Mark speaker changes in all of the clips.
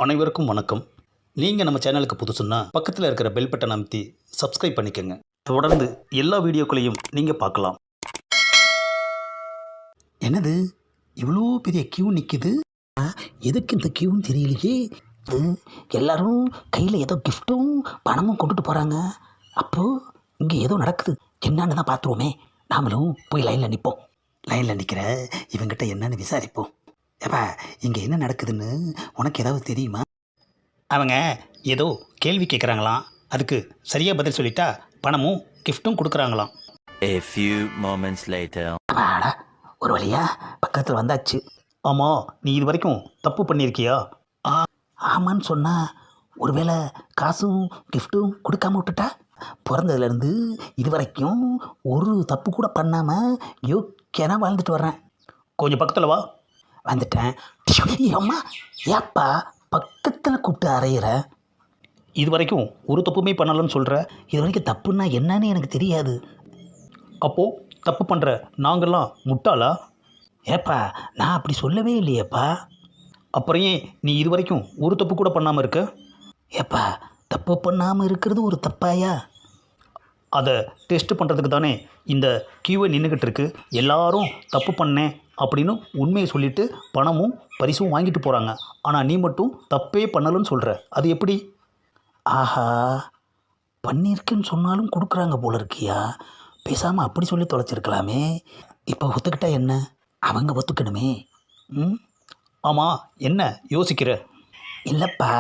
Speaker 1: அனைவருக்கும் வணக்கம். நீங்கள் நம்ம சேனலுக்கு புதுசுன்னா பக்கத்தில் இருக்கிற பெல் பட்டன் அமைத்தி சப்ஸ்கிரைப் பண்ணிக்கோங்க. தொடர்ந்து எல்லா வீடியோக்களையும் நீங்கள் பார்க்கலாம். என்னது இவ்வளோ பெரிய கியூ நிற்குது? எதுக்கு இந்த கியூன்னு தெரியலையே. எல்லாரும் கையில் ஏதோ கிஃப்ட்டும் பணமும் கொண்டுட்டு போகிறாங்க. அப்போது இங்கே ஏதோ நடக்குது. என்னன்னு தான் பார்த்துருவோமே. நாமளும் போய் லைனில் நிற்போம். லைனில் நிற்கிற இவங்கிட்ட என்னன்னு விசாரிப்போம். ஏப்பா இங்கே என்ன நடக்குதுன்னு உனக்கு ஏதாவது தெரியுமா? அவங்க ஏதோ கேள்வி கேட்குறாங்களாம். அதுக்கு சரியாக பதில் சொல்லிட்டா பணமும் கிஃப்ட்டும் கொடுக்குறாங்களாம்.
Speaker 2: A few moments later.
Speaker 3: அப்பாடா, ஒரு வழியா பக்கத்தில் வந்தாச்சு.
Speaker 1: ஆமாம், நீ இது வரைக்கும் தப்பு பண்ணியிருக்கியா?
Speaker 3: ஆமான்னு சொன்னா ஒருவேளை காசும் கிஃப்ட்டும் கொடுக்காம விட்டுட்டா? பிறந்ததுலேருந்து இது வரைக்கும் ஒரு தப்பு கூட பண்ணாமல் யோக்கியனா வாழ்ந்துட்டு வர்றேன்.
Speaker 1: கொஞ்சம் பக்கத்தில் வா.
Speaker 3: வந்துட்டேன். அம்மா, ஏப்பா பக்கத்தில் கூப்பிட்டு அறையிற?
Speaker 1: இது வரைக்கும் ஒரு தப்புமே பண்ணலன்னு சொல்கிற.
Speaker 3: இது வரைக்கும் தப்புன்னா என்னன்னு எனக்கு தெரியாது.
Speaker 1: அப்போது தப்பு பண்ணுற நாங்கள்லாம் முட்டாளா?
Speaker 3: ஏப்பா நான் அப்படி சொல்லவே இல்லையேப்பா.
Speaker 1: அப்புறம் ஏன் நீ இது வரைக்கும் ஒரு தப்பு கூட பண்ணாமல் இருக்க?
Speaker 3: ஏப்பா தப்பு பண்ணாமல் இருக்கிறது ஒரு தப்பாயா?
Speaker 1: அதை டெஸ்ட் பண்ணுறதுக்கு தானே இந்த கியூவை நின்றுக்கிட்டு இருக்கு. எல்லாரும் தப்பு பண்ணேன் அப்படின்னு உண்மையை சொல்லிவிட்டு பணமும் பரிசும் வாங்கிட்டு போகிறாங்க. ஆனால் நீ மட்டும் தப்பே பண்ணலன்னு சொல்கிற. அது எப்படி?
Speaker 3: ஆஹா, பண்ணியிருக்குன்னு சொன்னாலும் கொடுக்குறாங்க போல இருக்கியா. பேசாமல் அப்படி சொல்லி தொலைச்சிருக்கலாமே. இப்போ ஒத்துக்கிட்டா என்ன? அவங்க ஒத்துக்கணுமே. ம்,
Speaker 1: ஆமாம், என்ன யோசிக்கிற?
Speaker 3: இல்லைப்பா,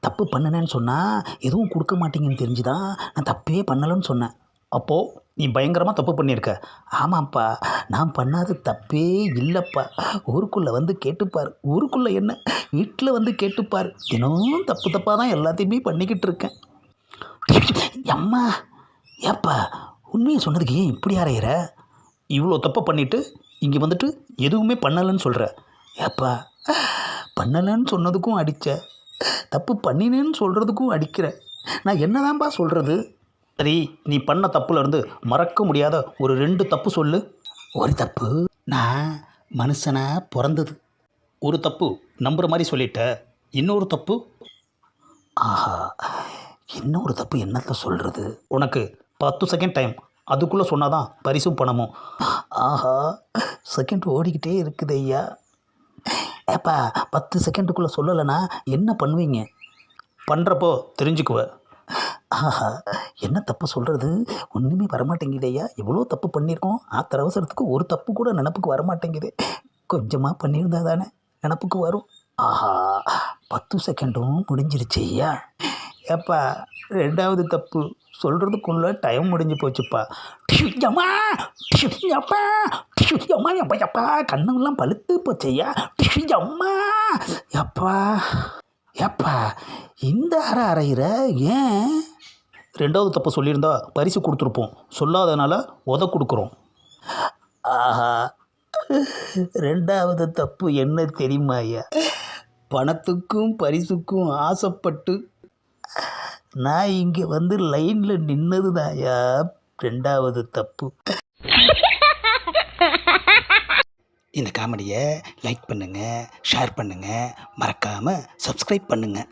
Speaker 3: தப்பு பண்ணினேன்னு சொன்னால் எதுவும் கொடுக்க மாட்டீங்கன்னு தெரிஞ்சுதான் நான் தப்பே பண்ணலைன்னு சொன்னேன்.
Speaker 1: அப்போது நீ பயங்கரமாக தப்பு பண்ணியிருக்க.
Speaker 3: ஆமாப்பா, நான் பண்ணாத தப்பே இல்லைப்பா. ஊருக்குள்ளே வந்து கேட்டுப்பார். ஊருக்குள்ளே என்ன, வீட்டில் வந்து கேட்டுப்பார். தினமும் தப்பு தப்பாக தான் எல்லாத்தையுமே பண்ணிக்கிட்டு இருக்கேன். அம்மா, ஏப்பா உண்மையை சொன்னதுக்கு ஏன் இப்படி அறையிற?
Speaker 1: இவ்வளோ தப்பை பண்ணிவிட்டு இங்கே வந்துட்டு எதுவுமே பண்ணலைன்னு சொல்கிற.
Speaker 3: ஏப்பா பண்ணலைன்னு சொன்னதுக்கும் அடித்த, தப்பு பண்ணினேன்னு சொல்கிறதுக்கும் அடிக்கிற. நான் என்னதான்ப்பா சொல்கிறது?
Speaker 1: சரி, நீ பண்ண தப்புலேருந்து மறக்க முடியாத ஒரு 2 தப்பு சொல்லு.
Speaker 3: ஒரு தப்பு, நான் மனுஷனாக பிறந்தது.
Speaker 1: ஒரு தப்பு நம்புகிற மாதிரி சொல்லிட்ட. இன்னொரு தப்பு?
Speaker 3: ஆஹா, இன்னொரு தப்பு என்னத்த சொல்கிறது?
Speaker 1: உனக்கு 10 செகண்ட் டைம். அதுக்குள்ளே சொன்னாதான் பரிசும் பணமும்.
Speaker 3: ஆஹா, செகண்ட் ஓடிக்கிட்டே இருக்குது ஐயா. ஏப்பா 10 செகண்டுக்குள்ளே சொல்லலைன்னா என்ன பண்ணுவீங்க?
Speaker 1: பண்ணுறப்போ தெரிஞ்சுக்குவ.
Speaker 3: ஆஹா, என்ன தப்பு சொல்கிறது? ஒன்றுமே வரமாட்டேங்குது ஐயா. எவ்வளோ தப்பு பண்ணியிருக்கோம். ஆத்திர அவசரத்துக்கு ஒரு தப்பு கூட நினப்புக்கு வரமாட்டேங்குது. கொஞ்சமாக பண்ணியிருந்தா தானே நினப்புக்கு வரும். ஆஹா, 10 செகண்டும் முடிஞ்சிருச்சு ஐயா. ஏப்பா 2வது தப்பு சொல்கிறதுக்குள்ளே டைம் முடிஞ்சு போச்சுப்பா. அம்மா, அப்பா, அம்மா, எப்பா எப்பா கண்ணெல்லாம் பழுத்து போச்சு ஐயா. அம்மா, எப்பா ஏப்பா இந்த அறையிற ஏன்?
Speaker 1: 2வது தப்பு சொல்லியிருந்தா பரிசு கொடுத்துருப்போம். சொல்லாதனால உத கொடுக்குறோம்.
Speaker 3: ஆஹா, 2வது தப்பு என்ன தெரியுமா ஐயா? பணத்துக்கும் பரிசுக்கும் ஆசைப்பட்டு நான் இங்கே வந்து லைனில் நின்னது தாயா 2வது தப்பு. இந்த காமெடியை லைக் பண்ணுங்கள், ஷேர் பண்ணுங்கள், மறக்காமல் சப்ஸ்கிரைப் பண்ணுங்கள்.